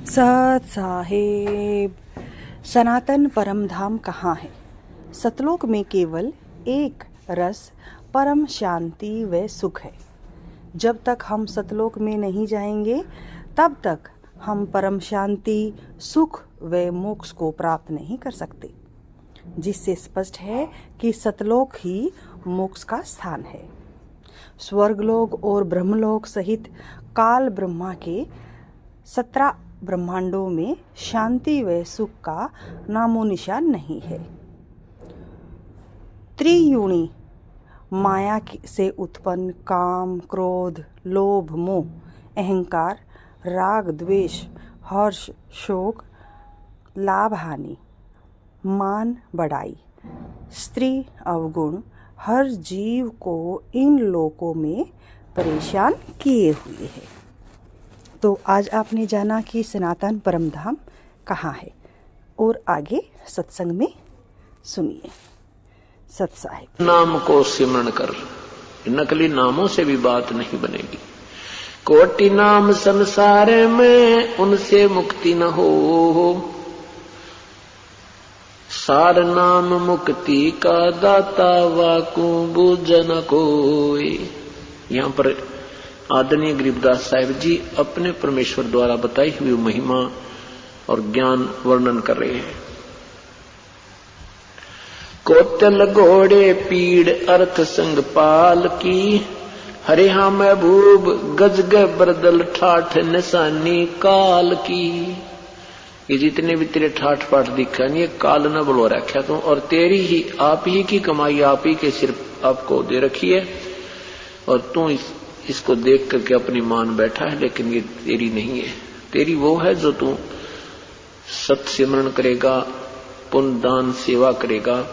सत साहेब, सनातन परम धाम कहाँ है? सतलोक में केवल एक रस परम शांति व सुख है। जब तक हम सतलोक में नहीं जाएंगे तब तक हम परम शांति, सुख व मोक्ष को प्राप्त नहीं कर सकते, जिससे स्पष्ट है कि सतलोक ही मोक्ष का स्थान है। स्वर्गलोक और ब्रह्मलोक सहित काल ब्रह्मा के 17 ब्रह्मांडों में शांति व सुख का नामो निशान नहीं है। त्रियुणी माया से उत्पन्न काम, क्रोध, लोभ, मोह, अहंकार, राग, द्वेष, हर्ष, शोक, लाभ, हानि, मान, बढ़ाई, स्त्री, अवगुण हर जीव को इन लोकों में परेशान किए हुए है। तो आज आपने जाना कि सनातन परम धाम कहाँ है, और आगे सत्संग में सुनिए। सत साहिब, नाम को सिमरण कर, नकली नामों से भी बात नहीं बनेगी। कोटि नाम संसार में उनसे मुक्ति न हो, सार नाम मुक्ति का दाता वाकू बुझन कोई। यहाँ पर आदरणीय गरीबदास साहिब जी अपने परमेश्वर द्वारा बताई हुई महिमा और ज्ञान वर्णन कर रहे हैं। कोतल घोड़े पीड़ अर्थ संग पाल की, हरे हाँ महबूब गजग बरदल ठाठ निशानी काल की। ये जितने भी तेरे ठाठ पाठ दिखा नहीं, ये काल न बुलवा रखा तू, और तेरी ही आप ही की कमाई आप ही के सिर आपको दे रखी है, और तू इसको देख करके अपनी मान बैठा है, लेकिन ये तेरी नहीं है। तेरी वो है जो तू सत सिमरण करेगा, पुण्य दान सेवा करेगा,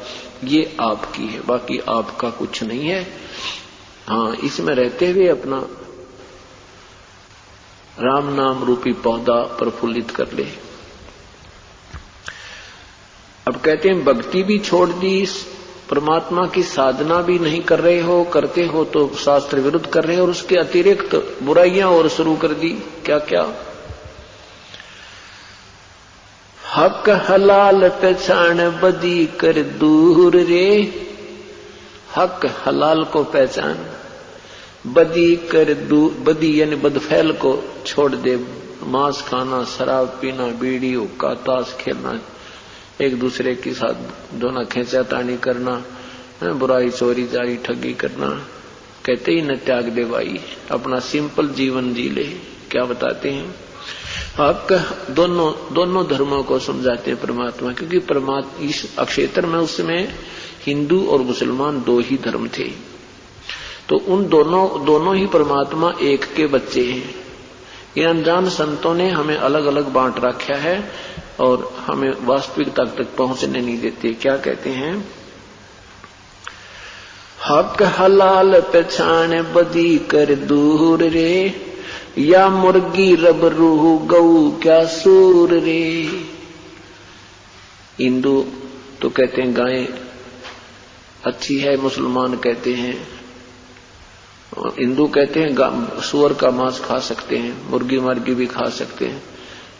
ये आपकी है, बाकी आपका कुछ नहीं है। हाँ, इसमें रहते हुए अपना राम नाम रूपी पौधा प्रफुल्लित कर ले। अब कहते हैं भक्ति भी छोड़ दी, परमात्मा की साधना भी नहीं कर रहे हो, करते हो तो शास्त्र विरुद्ध कर रहे हो, और उसके अतिरिक्त बुराइयां और शुरू कर दी। क्या क्या? हक हलाल पहचान बदी कर दूर रे। हक हलाल को पहचान, बदी कर दूर, बदी यानी बदफैल को छोड़ दे। मांस खाना, शराब पीना, बीड़ी हुक्का, ताश खेलना, एक दूसरे के साथ दोना खेचा तानी करना, बुराई चोरी जारी ठगी करना, कहते ही न त्याग दे भाई, अपना सिंपल जीवन जी ले। क्या बताते हैं? हक दोनों धर्मों को समझाते हैं परमात्मा, क्योंकि परमात्मा इस क्षेत्र में उस समय हिंदू और मुसलमान दो ही धर्म थे, तो उन दोनों ही परमात्मा एक के बच्चे हैं। ये अनजान संतों ने हमें अलग अलग बांट रखा है और हमें वास्तविकता तक पहुंचने नहीं देते। क्या कहते हैं? हक हलाल पहचान बदी कर दूर रे, या मुर्गी रब रूह गऊ क्या सूर रे। हिंदू तो कहते हैं गाय अच्छी है, मुसलमान कहते हैं, हिंदू कहते हैं सूअर का मांस खा सकते हैं, मुर्गी मर्गी भी खा सकते हैं,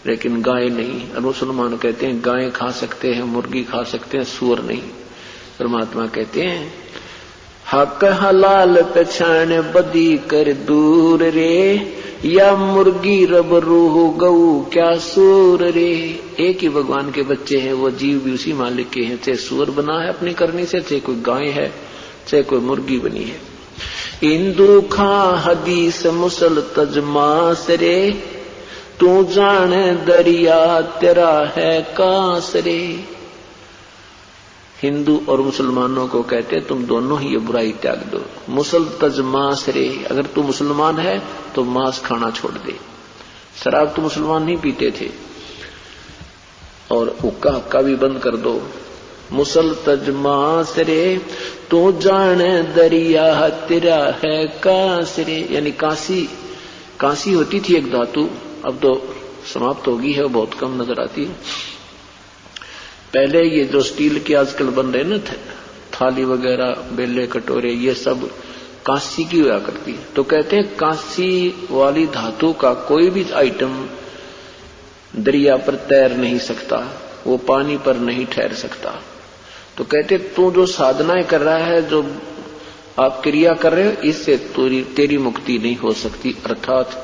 लेकिन गाय नहीं। और मुसलमान कहते हैं गाय खा सकते हैं, मुर्गी खा सकते हैं, सूअर नहीं। परमात्मा कहते हैं हक हलाल पहचान बदी कर दूर रे, या मुर्गी रब रूह गऊ क्या सूर रे। एक ही भगवान के बच्चे हैं, वो जीव भी उसी मालिक के हैं, चाहे सूअर बना है अपनी करनी से, चाहे कोई गाय है, चाहे कोई मुर्गी बनी है। हिंदू खा हदीस मुसल तजमास रे, तू जाने दरिया तेरा है कांस रे। हिंदू और मुसलमानों को कहते तुम दोनों ही ये बुराई त्याग दो। मुसल तज मांस रे, अगर तू मुसलमान है तो मांस खाना छोड़ दे। शराब तो मुसलमान नहीं पीते थे, और हुक्का भी बंद कर दो। मुसल तज मांस रे, तू जाने दरिया तेरा है कांस रे। यानी कांसी होती थी एक धातु, अब तो समाप्त हो गई है, बहुत कम नजर आती है। पहले ये जो स्टील के आजकल बन रहे ना थाली वगैरह, बेले, कटोरे, ये सब कांसी की हुआ करती है। तो कहते हैं कांसी वाली धातु का कोई भी आइटम दरिया पर तैर नहीं सकता, वो पानी पर नहीं ठहर सकता। तो कहते तू जो साधनाएं कर रहा है, जो आप क्रिया कर रहे हो, इससे तेरी मुक्ति नहीं हो सकती, अर्थात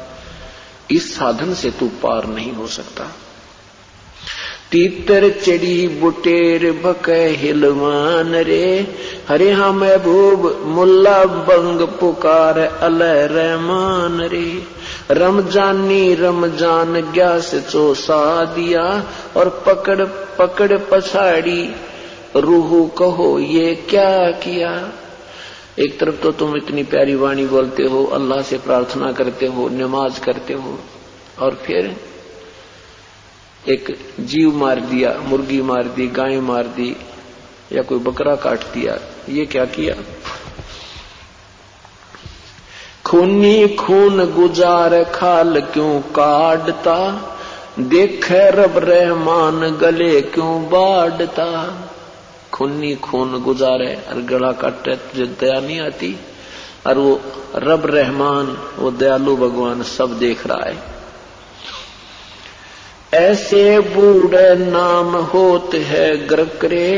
इस साधन से तू पार नहीं हो सकता। तीतर चढ़ी बुटेर बकै हिलवान रे, हरे हाँ महबूब मुल्ला बंग पुकार अल रहमान रे। रमजानी रमजान ग्यास चोसा दिया, और पकड़ पकड़ पछाड़ी रूह कहो ये क्या किया। एक तरफ तो तुम इतनी प्यारी वाणी बोलते हो, अल्लाह से प्रार्थना करते हो, नमाज करते हो, और फिर एक जीव मार दिया, मुर्गी मार दी, गाय मार दी, या कोई बकरा काट दिया, ये क्या किया। खूनी खून गुजार खाल क्यों काटता, देखे रब रहमान गले क्यों बाढ़ता। खूनी खून गुजारे और गला काटे, तुझे दया नहीं आती, और वो रब रहमान, वो दयालु भगवान सब देख रहा है। ऐसे बूढ़े नाम होत है ग्रक रे,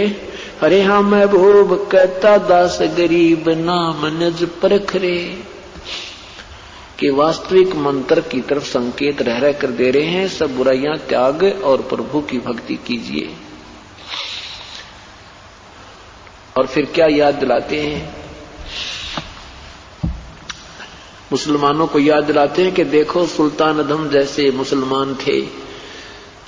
हरे हाँ महबूब कहता दास गरीब नाम निज परख रे। कि वास्तविक मंत्र की तरफ संकेत रह रह कर दे रहे हैं, सब बुराइयां त्याग और प्रभु की भक्ति कीजिए। और फिर क्या याद दिलाते हैं, मुसलमानों को याद दिलाते हैं कि देखो सुल्तान अदम जैसे मुसलमान थे,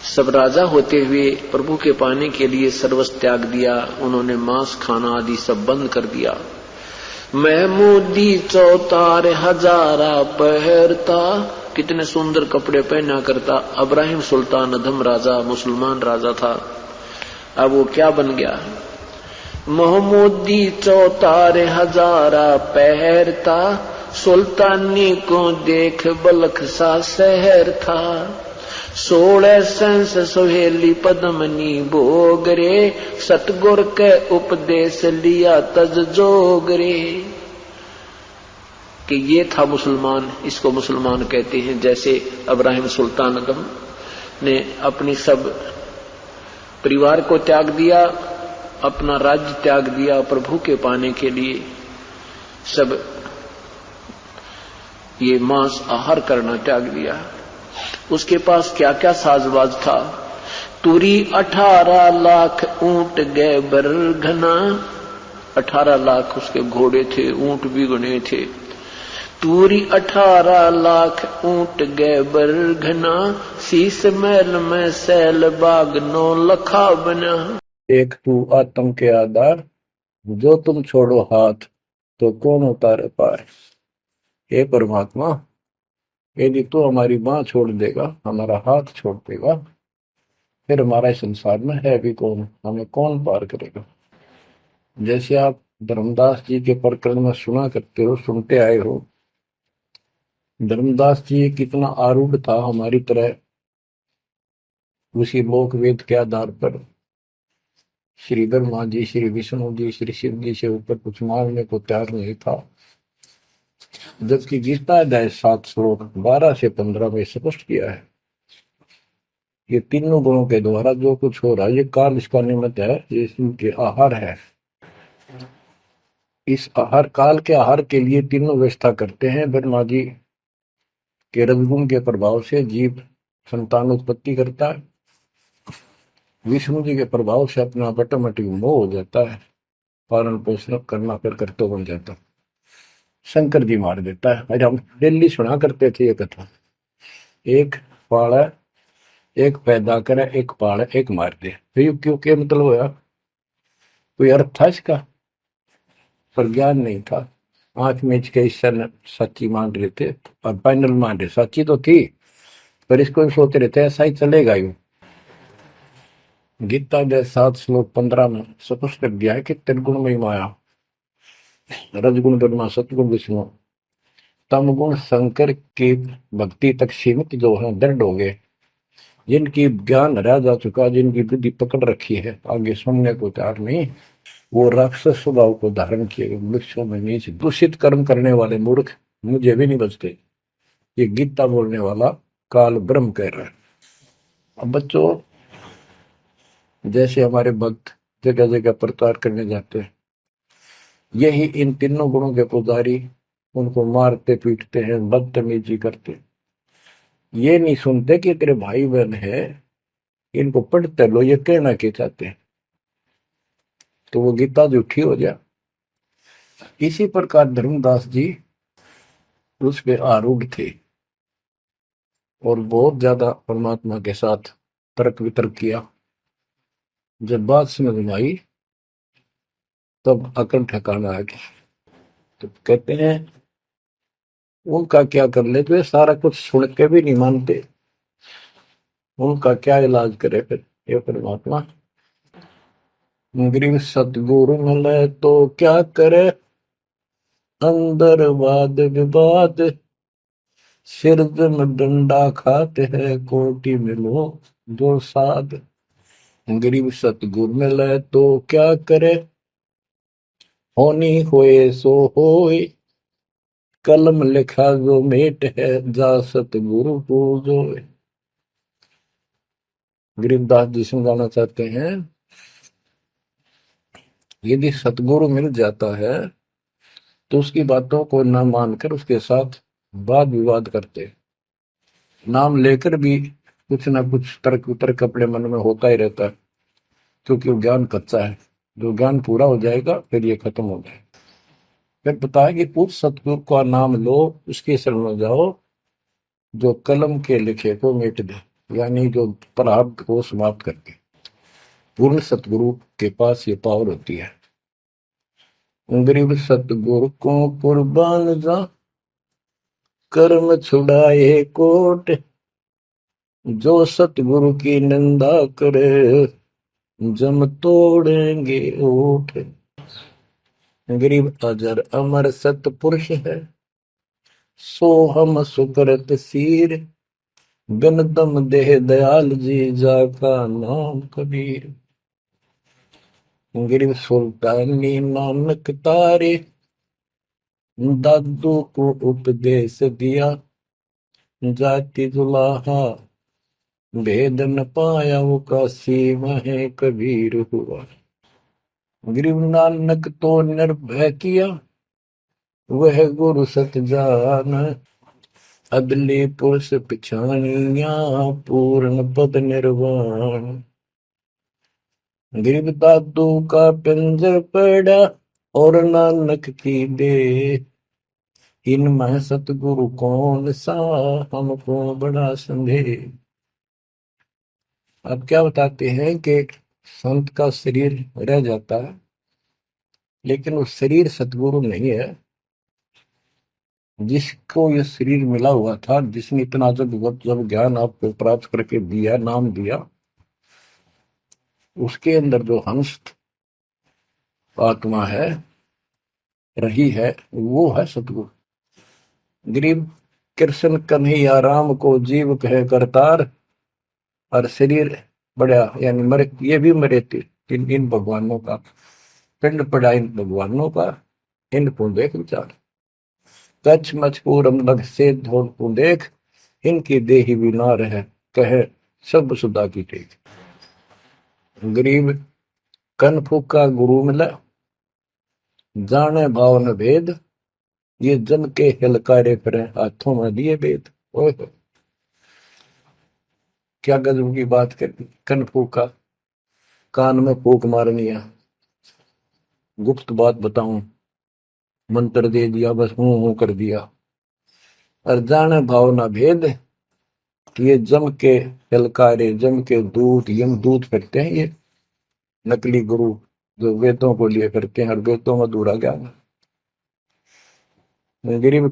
सब राजा होते हुए प्रभु के पाने के लिए सर्वस्व त्याग दिया, उन्होंने मांस खाना आदि सब बंद कर दिया। महमूदी चौतार हजारा पहरता, कितने सुंदर कपड़े पहना करता। इब्राहिम सुल्तान अदम राजा, मुसलमान राजा था, अब वो क्या बन गया। महमूदी चौतार हजारा पहरता, सुल्तानी को देख बलख सा शहर था। 16 सेंस सुहेली पद्मनी भोगरे, सतगुर के उपदेश लिया तज जोगरे। कि ये था मुसलमान, इसको मुसलमान कहते हैं। जैसे इब्राहिम सुल्तान अदम ने अपनी सब परिवार को त्याग दिया, अपना राज्य त्याग दिया प्रभु के पाने के लिए, सब ये मांस आहार करना त्याग दिया। उसके पास क्या क्या साजबाज था। तुरी 18 लाख ऊंट गए बरघना, 18 लाख उसके घोड़े थे, ऊंट भी गुने थे। तुरी 18 लाख ऊंट गए बरघना, शीश महल में सैल बाग 9 लखा बना। एक तू आत्म के आधार, जो तुम छोड़ो हाथ तो कौन उतारे पार। हे परमात्मा, यदि तू हमारी बाँ छोड़ देगा, हमारा हाथ छोड़ देगा, फिर हमारा इस संसार में है भी कौन, हमें कौन पार करेगा। जैसे आप धर्मदास जी के प्रकरण में सुना करते हो, सुनते आए हो, धर्मदास जी कितना आरूढ़ था हमारी तरह, उसी लोक वेद के आधार पर श्री ब्रह्मा जी, श्री विष्णु जी, श्री शिव जी से ऊपर कुछ मांगने को तैयार नहीं था। जबकि गीता अध्याय 7 श्लोक 12 से 15 में स्पष्ट किया है, ये तीनों गुणों के द्वारा जो कुछ हो रहा है, ये काल इसका निमित्त है, ये इनके आहार है। इस आहार, काल के आहार के लिए तीनों व्यवस्था करते हैं। ब्रह्मा जी के रजगुण के प्रभाव से जीव संतान उत्पत्ति करता है, विष्णु जी के प्रभाव से अपना ऑटोमेटिक मोह हो जाता है, पालन पोषण करना फिर कर्तव्य बन जाता है। शंकर जी मार देता है। अरे हम डेली सुना करते थे ये कथा, एक पाड़ा, एक पैदा करे, एक पाड़ा, एक मार दे। फिर क्यों क्या मतलब होया, कोई अर्थ था इसका, पर ज्ञान नहीं था। आंख में के सच्ची मान रहे थे और फाइनल मान रहे, सच्ची तो थी पर इसको सोच रहे थे ऐसा ही चलेगा। यूं गीता के 7 श्लोक 15 में स्पष्ट कर दिया है कि त्रिगुण में माया, रजगुण ब्रह्मा, सतगुण विष्णु, तमगुण शंकर की भक्ति तक सीमित जो है दृढ़ हो गए, जिनकी ज्ञान हरा जा चुका, जिनकी बुद्धि पकड़ रखी है, आगे सुनने को तैयार नहीं, वो राक्षस स्वभाव को धारण किए वृक्षों में नीच दूषित कर्म करने वाले मूर्ख मुझे भी नहीं बचते। ये गीता बोलने वाला काल ब्रह्म कह रहा है। अब बच्चों, जैसे हमारे भक्त जगह जगह प्रचार करने जाते हैं, यही इन तीनों गुणों के पुजारी उनको मारते पीटते हैं, बदतमीजी करते हैं। ये नहीं सुनते कि तेरे भाई बहन है, इनको पढ़ते लो, ये कहना क्या चाहते हैं, तो वो गीता झूठी हो जाए। इसी प्रकार धर्मदास जी उस पे आरूढ़ थे और बहुत ज्यादा परमात्मा के साथ तर्क वितर्क किया। जब बात समझ में आई तब अकल ठिकाना आ गया। तो कहते हैं उनका क्या कर ले, तो ये सारा कुछ सुन के भी नहीं मानते, उनका क्या इलाज करे फिर ये परमात्मा। गरीब सतगुरु मिले तो क्या करे, अंदर वाद विवाद, सिरजन डंडा खाते हैं, कोटि मिलो दो साध। गरीब सतगुरु मिले तो क्या करे, होनी होए सो होए, कलम लिखा जो मेट है, जा सतगुरु पूजोए। गरीबदास जी समझाना चाहते हैं, यदि सतगुरु मिल जाता है तो उसकी बातों को न मानकर उसके साथ वाद विवाद करते, नाम लेकर भी कुछ ना कुछ तर्क वितर्क अपने मन में होता ही रहता है, क्योंकि वो ज्ञान कच्चा है। जो ज्ञान पूरा हो जाएगा फिर ये खत्म हो जाएगा। फिर बताया कि उस सतगुरु का नाम लो, उसके शरण में जाओ जो कलम के लिखे को मिट दे, यानी जो प्रारब्ध को समाप्त करके। पूर्ण सतगुरु के पास ये पावर होती है। गरीब सतगुरु को कुर्बान जा, कर्म छुड़ाए कोट, जो सतगुरु की निंदा करे, जम तोड़ेंगे ओठ। गरीब अजर अमर सतपुरुष है, सो हम सुकृत सीर, बिन दम देह दयाल जी, जाका नाम कबीर। गरीब सुल्तानी नानक तारे, दादू को उपदेश दिया, जाति जुलाहा भेद न पाया, वो काशी में कबीर हुआ। गरीब नानक तो निर्भय किया, वह गुरु सत जान, अदली पुरुष पिछानिया, पूर्ण पद निर्वाण। गरीब दादू का पिंजर पड़ा, और नानक की दे, इनमें सतगुरु कौन सा, हमको बड़ा संदेह। अब क्या बताते हैं कि संत का शरीर रह जाता है, लेकिन वो शरीर सतगुरु नहीं है। जिसको ये शरीर मिला हुआ था, जिसने इतना जब ज्ञान आपको प्राप्त करके दिया, नाम दिया, उसके अंदर जो हंस आत्मा है, रही है, वो है सतगुरु। गरीब कृष्ण कन्हैया राम को जीव कहे करतार, और शरीर बड़ा यानी मरे, ये भी मरे थे इन भगवानों का, पिंड पड़ा इन भगवानों का, इनको देख विचार, कच्छ मचपूरम लग से धोल को देख, इनकी देही भी ना रहे, कहे सब सुधा की टेक। गरीब कनफू का गुरु मिला, जाने भाव न भेद, ये जन के हिलकारे फिरे, हाथों में दिए भेद। ओए क्या गजब की बात कर, कनफू का कान में फूक मारनी है, गुप्त बात बताऊं, मंत्र दे दिया, बस हूं कर दिया। और जाने भाव ना भेद, ये जम के हिलकारे, जम के दूत, यम दूत फिरते हैं, ये नकली गुरु जो वेदों को लिए करते हैं, और वेदों में अधूरा ज्ञान। गरीब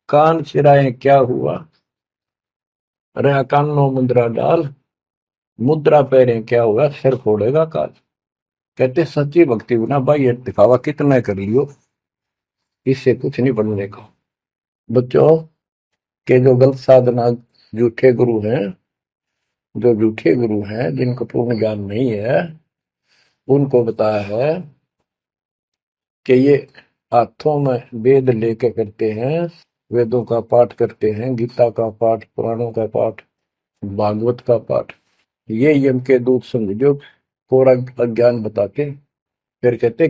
कान चिराए क्या हुआ, अरे कानों मुद्रा डाल, मुद्रा पहरे क्या हुआ, सिर फोड़ेगा काल। कहते सच्ची भक्ति बिना भाई ये दिखावा कितना कर लियो, इससे कुछ नहीं बनने का। बच्चों के जो गलत साधना, झूठे गुरु हैं, जो झूठे गुरु हैं, जिनको पूर्ण ज्ञान नहीं है, उनको बताया है कि ये हाथों में वेद लेके करते हैं, वेदों का पाठ करते हैं, गीता का पाठ, पुराणों का पाठ, भागवत का पाठ। ये यम के दूत समझो पूरा अज्ञान बताते। फिर कहते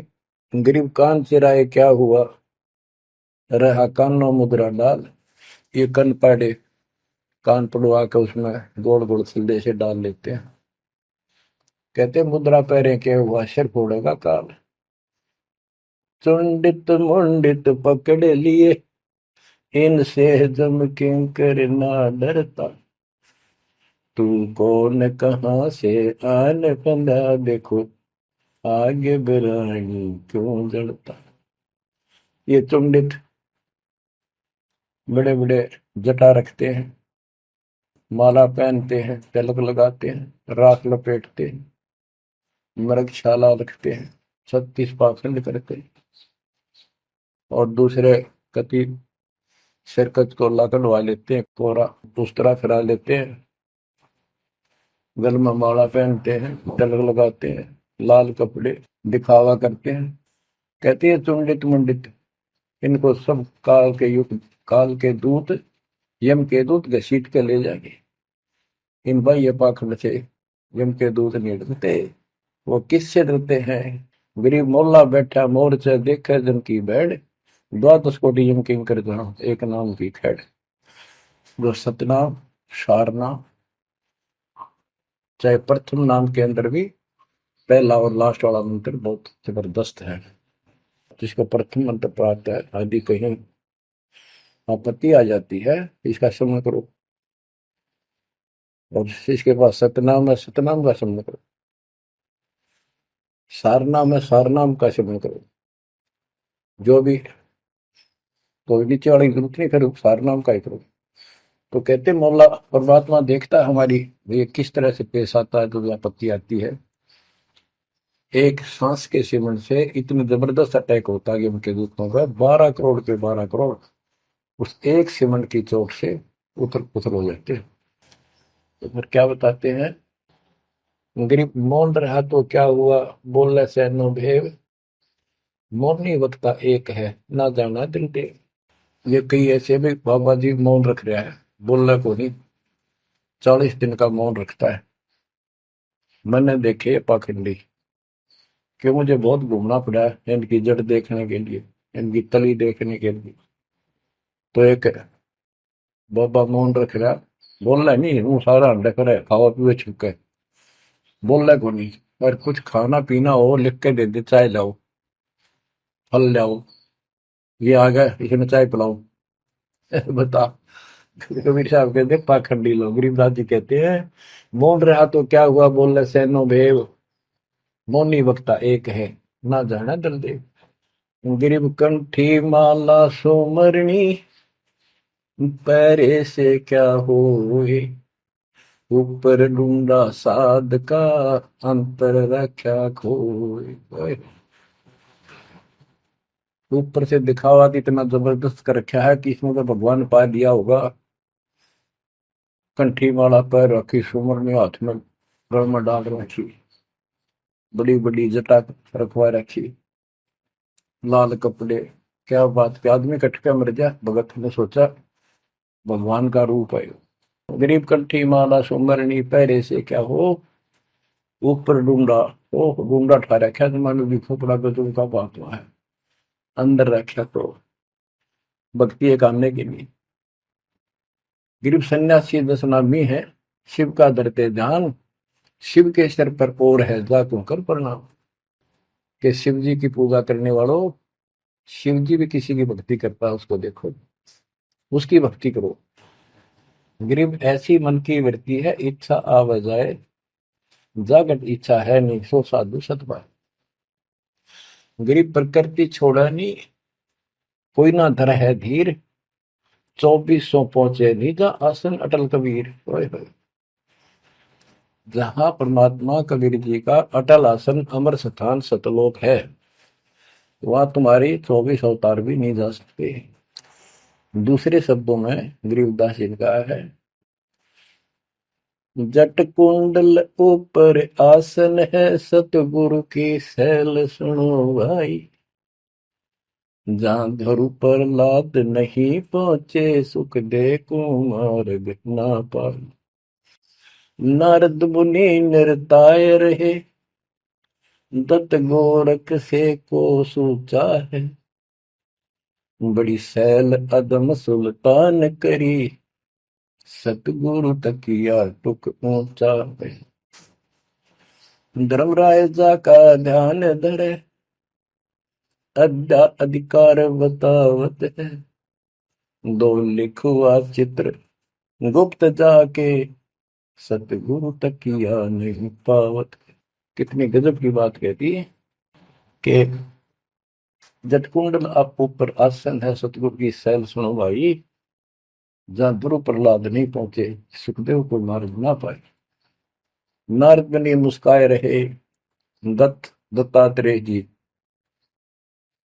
गरीब कान चिराए क्या हुआ, रहा कानों मुद्रा डाल। ये कन पाड़े कान पड़वा के उसमें गोल गोल सिल्ले से डाल लेते हैं। कहते मुद्रा पैरे के हुआ, सिर फोड़ेगा काल। चुंडित मुंडित पकड़ लिए, इनसे जम किंकर ना डरता। तू कौन कहाँ से आन बंदा, देखो आगे बिरानी क्यों जड़ता। ये चुंडित बड़े बड़े जटा रखते हैं, माला पहनते हैं, तिलक लगाते हैं, राख लपेटते हैं, मृगशाला रखते हैं, 36 पाखंड करते हैं, और दूसरे कति सिरकत को कटवा लेते हैं, कोरा दूसरा फिरा लेते हैं, गल में माला पहनते हैं, तिलक लगाते हैं, लाल कपड़े दिखावा करते हैं। कहते हैं चुंडित मुंडित, इनको सब काल के युग, काल के दूत, यम के दूत घसीट के ले जाएंगे। इन बाह्य पाखंड से यम के दूत नहीं डरते। वो किससे डरते हैं? गरीब मोल्ला बैठा मोर्चा देखे जन की बैठ, द्वादश कोटि यम किंकर जहाँ एक नाम की खैड़। जो सतनाम सारनाम, चाहे प्रथम नाम के अंदर भी पहला और लास्ट वाला मंत्र बहुत जबरदस्त है। जिसको प्रथम मंत्र प्राप्त है, आदि कहीं आपत्ति आ जाती है, इसका स्मरण करो। और इसके पास सतनाम है, सतनाम का स्मरण करो। सारनाम है, सारनाम का स्मरण करो। जो भी कोई नीचे वाली जरूरत नहीं करो, सारनाम का ही करो। तो कहते मौला परमात्मा देखता है हमारी ये किस तरह से पेश आता है, जो आपत्ति आती है। एक सांस के सेवन से इतनी जबरदस्त अटैक होता है कि उनके दूतों का 12 करोड़ के 12 करोड़ उस एक सेवन की चोट से उथल पुथल हो जाते हैं। तो फिर क्या बताते हैं, गरीब मौन रहा तो क्या हुआ, बोले सैनो भेव। मौनी वक्ता एक है, ना जाना दिल दे। ये कई ऐसे भी बाबा जी मौन रख रहा है, बोलने को नहीं, 40 दिन का मौन रखता है। मैंने देखे पाखंडी कि मुझे बहुत घूमना पड़ा है इनकी जड़ देखने के लिए, इनकी तली देखने के लिए। तो एक बाबा मौन रख रहा, बोलना नहीं, वो सारा अंडा करे खावा पीवे छुके, बोलना को नहीं। और कुछ खाना पीना हो लिख के दे दे, चाय लाओ, फल लाओ, ये आ गया इसमें चाय पिलाओ। बता। कबीर साहब कहते पाखंडी लोग। गरीबदास जी कहते हैं मौन रहा तो क्या हुआ, बोले सैनो भेव। मौनी वक्ता एक है, ना जाना दल देव। गरीब कंठी माला सोमरणी, पैरे से क्या होए। ऊपर ढूंढा साध का, अंतर रख्या खोए। ऊपर से दिखावा इतना जबरदस्त कर रखा है कि इसमें तो भगवान पा दिया होगा। कंठी माला पैर रखी, सुमरनी हाथ में गल में डाल रखी, बड़ी बड़ी जटा रखवा रखी, लाल कपड़े। क्या बात के आदमी कट के मर जाए, भगत ने सोचा भगवान का रूप है। गरीब कंठी माला सुमरनी, पैरे से क्या हो। ऊपर डूंडा, ओ डूंडा ठा रखा जमाने भी खोपड़ा गजू का बातवा है, अंदर रखा तो भक्ति एक आने के लिए। गरीब सन्यासी 10 नामी है, शिव का धरते ध्यान। शिव के सिर पर और है, जातों कर प्रणाम। कि शिव जी की पूजा करने वालों, शिव जी भी किसी की भक्ति करता है, उसको देखो, उसकी भक्ति करो। गरीब ऐसी मन की वृत्ति है, इच्छा आव जाए, जागत इच्छा है नहीं, सो साधु सतपाए। गरीब प्रकृति छोड़ा नहीं, कोई ना धर है धीर। 2400 पहुंचे निजा आसन अटल कबीर। जहां परमात्मा कबीर जी का अटल आसन अमर स्थान सतलोक है, वहां तुम्हारी 24 अवतार भी नहीं जा सकते। दूसरे शब्दों में गरीबदास जी ने कहा है, जट कुंडल ऊपर आसन है, सतगुरु की सैल सुनो भाई। जहां धरु पर लाद नहीं पहुंचे, सुख दे को मार्ग ना पाई। नारद मुनि निरताय रहे, दत्त गोरख से को सूचा है। बड़ी सैल अदम सुल्तान करी, सतगुरु तकिया टुक ऊंचा है। धर्मराजा का ध्यान धरे, अधिकार बतावत है। दो लिखुआ चित्र गुप्त जाके, सतगुरु तकिया नहीं पावत। कितनी गजब की बात कहती है कि जटकुंडल आप ऊपर आसन है, सतगुरु की सैल सुनो भाई। जहां ध्रुव प्रहलाद नहीं पहुंचे, सुखदेव को मार्ग ना पाए। नारद मुनि मुस्काए रहे, दत्तात्रेय जी,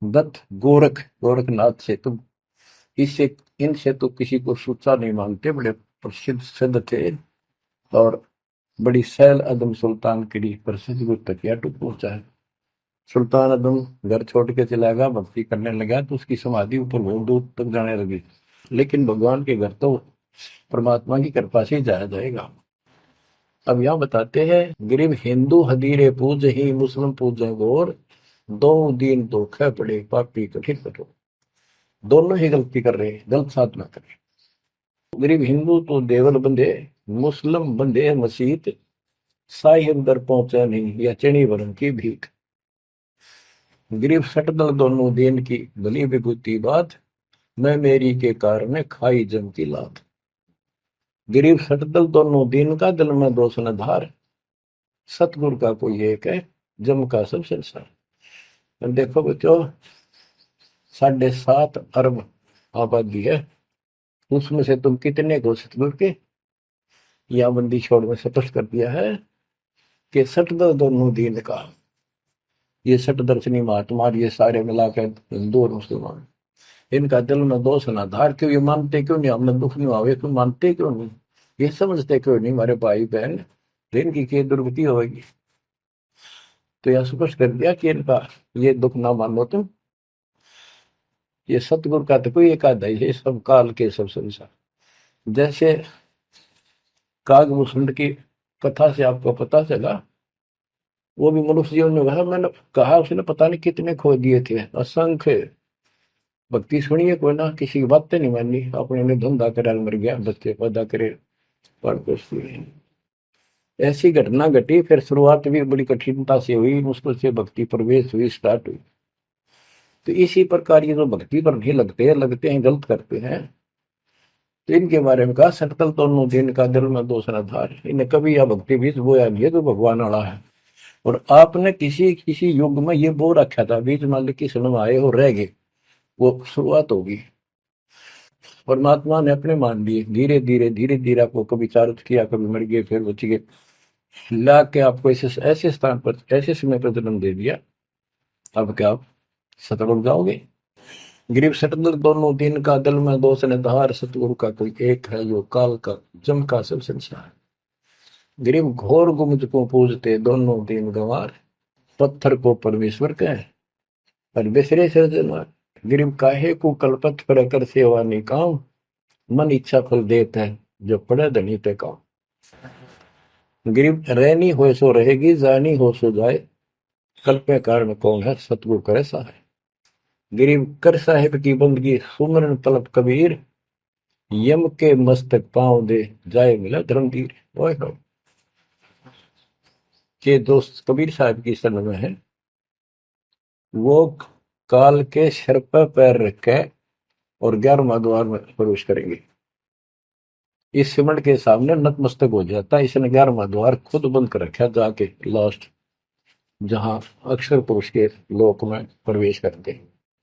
दत्त गोरखनाथ से तुम इससे इनसे तो किसी को सूचा नहीं मानते, बड़े प्रसिद्ध सिद्ध थे। और बड़ी सैल अदम सुल्तान की प्रसिद्ध को तकिया टूट पहुंचा है। सुल्तान अदम घर छोड़ के चला गया, भक्ति करने लगा तो उसकी समाधि ऊपर बहुत दूर तक जाने लगी। लेकिन भगवान के घर तो परमात्मा की कृपा से ही जाया जाएगा। अब यहां बताते हैं, गरीब हिंदू हदीरे पूज ही, मुस्लिम पूजे गोर, दो दीन धोखे पड़े पापी कठिन कठोर। दोनों ही गलती कर रहे हैं, गलत साधना कर रहे। गरीब हिंदू तो देवल बंधे, मुस्लिम बंधे मसीत, साई अंदर पहुंचा नहीं या चणी वरन की भीख। गरीब सटदल दोनों दीन की भली विभूति बात, मैं मेरी के कारण खाई जम की लात। गरीब सटदल दोनों दीन का, दिल में दोष न धार, सतगुरु का कोई एक है, जम का सब संसार। देखो बच्चों, 7.5 अरब आबादी है, उसमें से तुम कितने को सतगुरु के या बंदी छोड़ में स्पष्ट कर दिया है कि सटदल दोनों दीन का। ये सट दर्शनी महात्मा, ये सारे मिलाकर हिंदू और मुसलमान, इनका दिल में दोष ना धार। क्यों ये मानते क्यों नहीं, हमने दुख नहीं आवे, क्यों मानते क्यों नहीं, ये समझते क्यों नहीं हमारे भाई बहन, इनकी क्या दुर्गति होगी। तो यह स्पष्ट कर दिया कि इनका ये दुख ना मानो तुम। ये सतगुरु का तो कोई एक आधा ही है, सब काल के सब संसार। जैसे कागभूषण की कथा से आपको पता चला, वो भी मनुष्य जीवन में कहा, मैंने कहा उसने पता नहीं कितने खो दिए थे, असंख्य। भक्ति सुनिए कोई ना, किसी की बातें नहीं मानी, अपने ने धंधा करे मर गया, बच्चे पैदा करे पढ़ के। ऐसी घटना घटी, फिर शुरुआत भी बड़ी कठिनता से हुई, मुश्किल से भक्ति प्रवेश हुई, स्टार्ट हुई। तो इसी प्रकार ये जो भक्ति पर नहीं लगते हैं गलत करते हैं, तो इनके बारे में कहा, सटकल दोनों दिन का दिल में दोष न धार। इन्हें कभी यह भक्ति बीज बोया नहीं है, तो भगवान वाला है। और आपने किसी युग में ये बो रखा था, बीच मान ली किसी में आए हो रह गए, वो शुरुआत होगी। परमात्मा ने अपने मान लिए, धीरे धीरे आपको कभी चारित किया, कभी मर गए, फिर बच गए, ला के आपको ऐसे स्थान पर, ऐसे समय पर जन्म दे दिया। अब क्या आप सतगुरु जाओगे। गरीब सतगुरु दोनों दिन का, दिल में दोष ने धार, सतगुरु का कोई एक है, जो काल का जम का सब संसार। गरीब घोर गुमज को पूजते, दोनों दिन गंवार, पत्थर को परमेश्वर कहे पर बिसरे सृजनहार। गरीब काहे को कलपत पर कर सेवा निकाम, मन इच्छा फल देता है जो पड़े धनी पे काम। गरीब रहनी हो सो रहेगी, जानी हो सो जाए, कल्पे कारण कौन है, सतगुरु करे सहाय। गरीब कर साहिब की बंदगी, सुमरन तलब कबीर, यम के मस्तक पांव दे, जाए मिला धर्मवीर। के दोस्त कबीर साहब की शरण में है, वो काल के सिर पर पैर रखे और 11वां द्वार में प्रवेश करेंगे। इस सिमट के सामने नतमस्तक हो जाता है। इसने 11वां द्वार खुद बंद कर रखा, जाके लास्ट जहां अक्षर पुरुष के लोक में प्रवेश करते।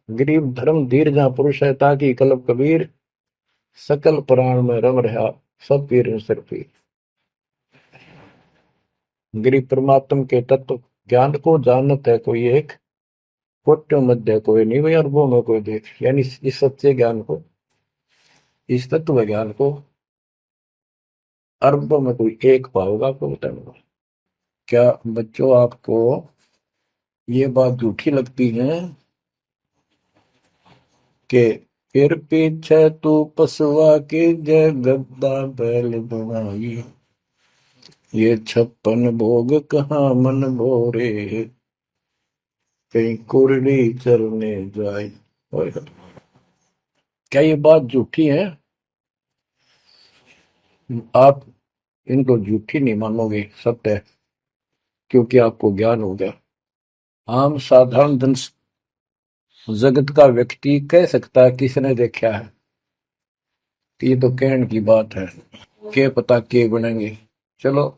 गरीब धर्म धीर जहां पुरुष है, ताकि कलब कबीर, सकल प्राण में रम रहा, सब पीर सिर पीर। गरीब परमात्म के तत्व ज्ञान को जानत है कोई एक, कोट्यों मध्य कोई नहीं, वही अरबों में कोई देख। यानी इस सच्चे ज्ञान को, इस तत्व ज्ञान को अरबों में कोई एक पाओगा, आपको बताऊंगा। क्या बच्चों आपको ये बात झूठी लगती है कि फिर पीछे तू पसुआ की जय गद्दा बैल बनाई, ये 56 भोग कहाँ मन भोरे, कहीं कुरली चरने जाए। ओए, क्या ये बात झूठी है? आप इनको झूठी नहीं मानोगे, सत्य है, क्योंकि आपको ज्ञान हो गया। आम साधारण जगत का व्यक्ति कह सकता है किसने देखा है, कि ये तो कहने की बात है, के पता के बनेंगे। चलो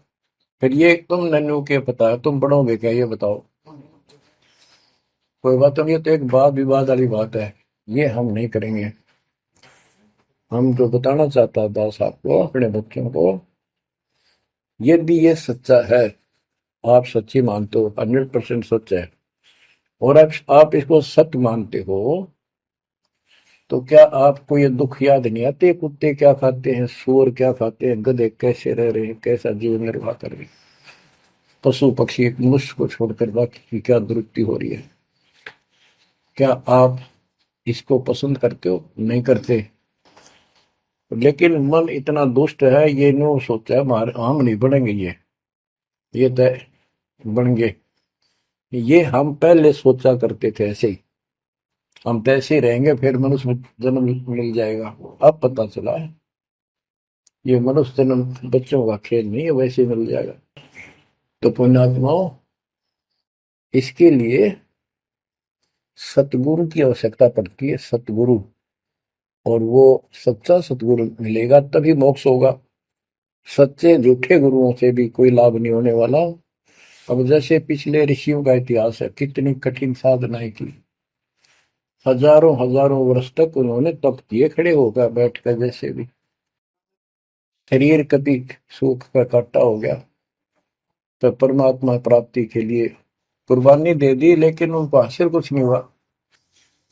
फिर ये तुम नन्नू के पता है, तुम बढ़ोगे क्या ये बताओ। कोई बात नहीं, ये तो एक वाद विवाद वाली बात है, ये हम नहीं करेंगे। हम जो बताना चाहता दास आपको, अपने बच्चों को, यदि ये सच्चा है, आप सच्ची मानते हो, 100% सच है, और आप इसको सत्य मानते हो, तो क्या आपको ये दुख याद नहीं आते? कुत्ते क्या खाते हैं, सूअर क्या खाते हैं, गधे कैसे रह रहे हैं, कैसा जीवन निर्वाह कर रहे हैं, पशु पक्षी एक मनुष्य को छोड़कर बाकी की क्या दुर्गति हो रही है। क्या आप इसको पसंद करते हो? नहीं करते। लेकिन मन इतना दुष्ट है, ये नो सोचा है हमारे हम नहीं बढ़ेंगे, ये तय बन गए। ये हम पहले सोचा करते थे ऐसे ही, हम तो ऐसे ही रहेंगे, फिर मनुष्य जन्म मिल जाएगा। अब पता चला है ये मनुष्य जन्म बच्चों का खेल नहीं है, वैसे ही मिल जाएगा। तो पुण्यात्माओं, इसके लिए सतगुरु की आवश्यकता पड़ती है, सतगुरु। और वो सच्चा सतगुरु मिलेगा तभी मोक्ष होगा। सच्चे झूठे गुरुओं से भी कोई लाभ नहीं होने वाला। अब जैसे पिछले ऋषियों का इतिहास है, कितनी कठिन साधनाएं की, हजारों हजारों वर्ष तक उन्होंने तप किए, खड़े होकर बैठकर, जैसे भी शरीर कभी सूख का काटा हो गया, तो परमात्मा प्राप्ति के लिए कुर्बानी दे दी, लेकिन उनको हासिल कुछ नहीं हुआ।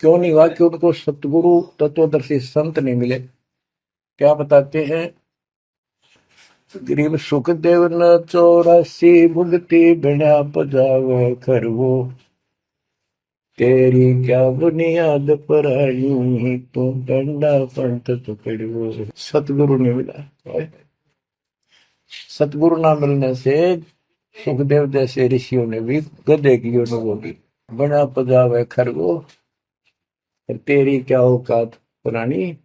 क्यों नहीं हुआ? कि उनको सतगुरु तत्वदर्शी संत नहीं मिले। क्या बताते हैं, गरीब सुखदेव न 84 भुगती बिना पजावे खरवो, तेरी क्या बुनियाद पर आई, तू डंडा पंथ पकड़ो। सतगुरु नहीं मिला। सतगुरु ना मिलने से सुखदेव जैसे ऋषियों ने भी गधे की अनुभव की, बना पजावे खरगो, तेरी क्या औकात पुरानी,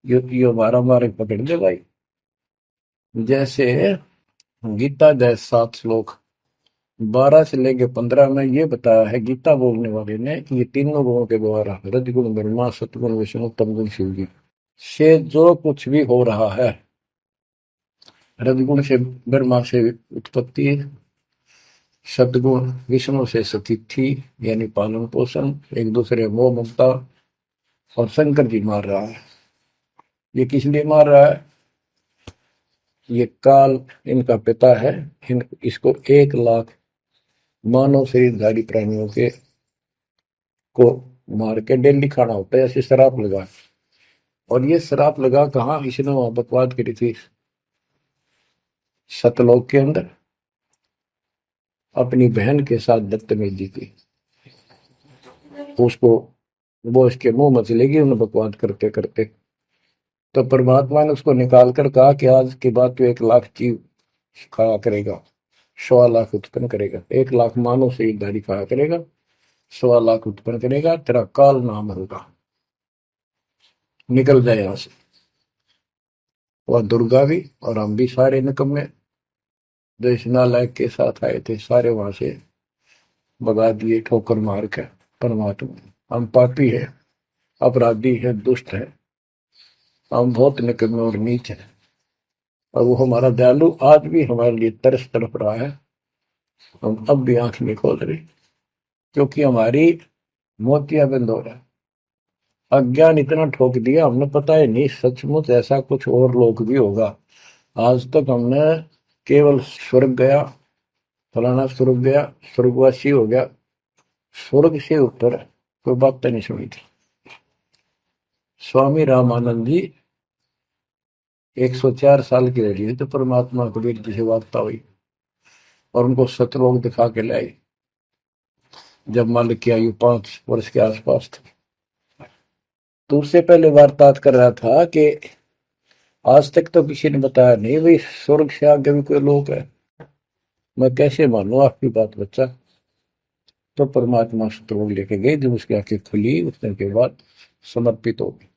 यो मारा मारे पकड़ दे भाई। जैसे गीता जैसे 7 श्लोक 12 से लेके 15 में ये बताया है गीता बोलने वाले ने, कि ये तीनों गुणों के द्वारा, रजगुण ब्रह्मा, सतगुण विष्णु, तमगुण शिव जी से जो कुछ भी हो रहा है, रजगुण से ब्रह्मा से उत्पत्ति, सदगुण विष्णु से स्थिति यानी पालन पोषण, एक दूसरे मोह ममता, और शंकर जी मार रहा है। ये किस लिए मार रहा है? ये काल इनका पिता है, इसको 1 लाख मानव शरीरधारी प्राणियों के को मार के डेली खाना होता है, ऐसे शराब लगा। और ये शराब लगा कहाँ? इसने वहां बकवाद करी थी सतलोक के अंदर, अपनी बहन के साथ बदतमीजी की। उसको वो इसके मुंह में चलेगी उन्हें बकवाद करते करते। तो परमात्मा ने उसको निकाल कर कहा कि आज के बाद तो 1 लाख जीव खाया करेगा, 1.25 लाख उत्पन्न करेगा, 1 लाख मानव से शरीरधारी खाया करेगा, 1.25 लाख उत्पन्न करेगा, तेरा काल नाम होगा, निकल जाए यहां से। वह दुर्गा भी और हम भी सारे निकम्मे जो इस नालायक के साथ आए थे, सारे वहां से भगा दिए ठोकर मार के। परमात्मा, हम पापी है, अपराधी है, दुष्ट है, हम बहुत निकम्मे और नीच है, और वो हमारा दयालु आज भी हमारे लिए तरस तड़प रहा है। हम अब भी आंख नहीं खोल रहे, क्योंकि हमारी मोतियां बंद हो रहा है। अज्ञान इतना ठोक दिया, हमने पता ही नहीं सचमुच ऐसा कुछ और लोग भी होगा। आज तक हमने केवल स्वर्ग गया, फलाना स्वर्ग गया, स्वर्गवासी हो गया, स्वर्ग से ऊपर कोई बात तो नहीं सुनी थी। स्वामी रामानंद जी 104 साल की रही तो परमात्मा कबीर जी से वार्ता हुई, और उनको सतलोक दिखा के लाई, जब मालिक की आयु 5 वर्ष के आसपास थी। तो उससे पहले वार्तालाप कर रहा था कि आज तक तो किसी ने बताया नहीं भाई स्वर्ग से आगे भी कोई लोक है। मैं कैसे मानूं आपकी बात बच्चा। तो परमात्मा स्त्रोग लेके गए, जब उसकी आंखें खुली उतने के बाद समर्पित हो गई।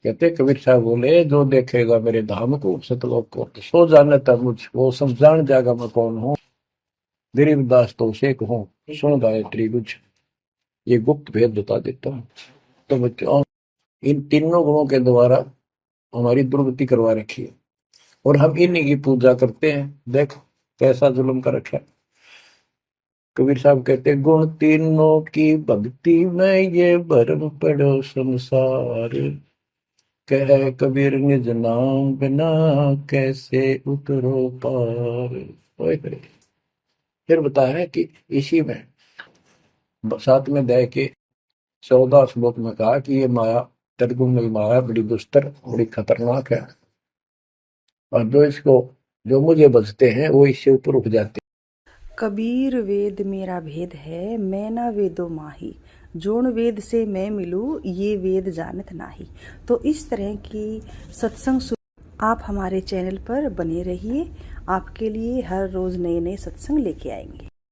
कहते कबीर साहब बोले, जो देखेगा मेरे धाम को सतलोक को तो सो जाने तक मुझ वो सब जान जाएगा मैं कौन हूँ। गरीबदास तो उसे कहूँ सुन गायत्री गुझ। ये गुप्त भेद बता देता हूँ। तो बच्चों इन तीनों गुणों के द्वारा हमारी दुर्गति करवा रखी है और हम इन्हीं की पूजा करते हैं। देख कैसा जुल्म कर रखा है। कबीर साहब कहते गुण तीनों की भक्ति में ये भरम पड़ो संसार। कह कबीर निज नाम बिना कैसे उतरो पार। ओए होए। फिर बताया है कि इसी में 7वें अध्याय के 14 श्लोक में कहा कि ये माया त्रिगुण माया बड़ी दुस्तर बड़ी खतरनाक है और जो मुझे बचते हैं वो इससे ऊपर उठ जाते हैं। कबीर वेद मेरा भेद है, मैं ना वेदो माही, जोन वेद से मैं मिलूँ ये वेद जानत नाही। तो इस तरह की सत्संग आप हमारे चैनल पर बने रहिए, आपके लिए हर रोज़ नए नए सत्संग लेके आएंगे।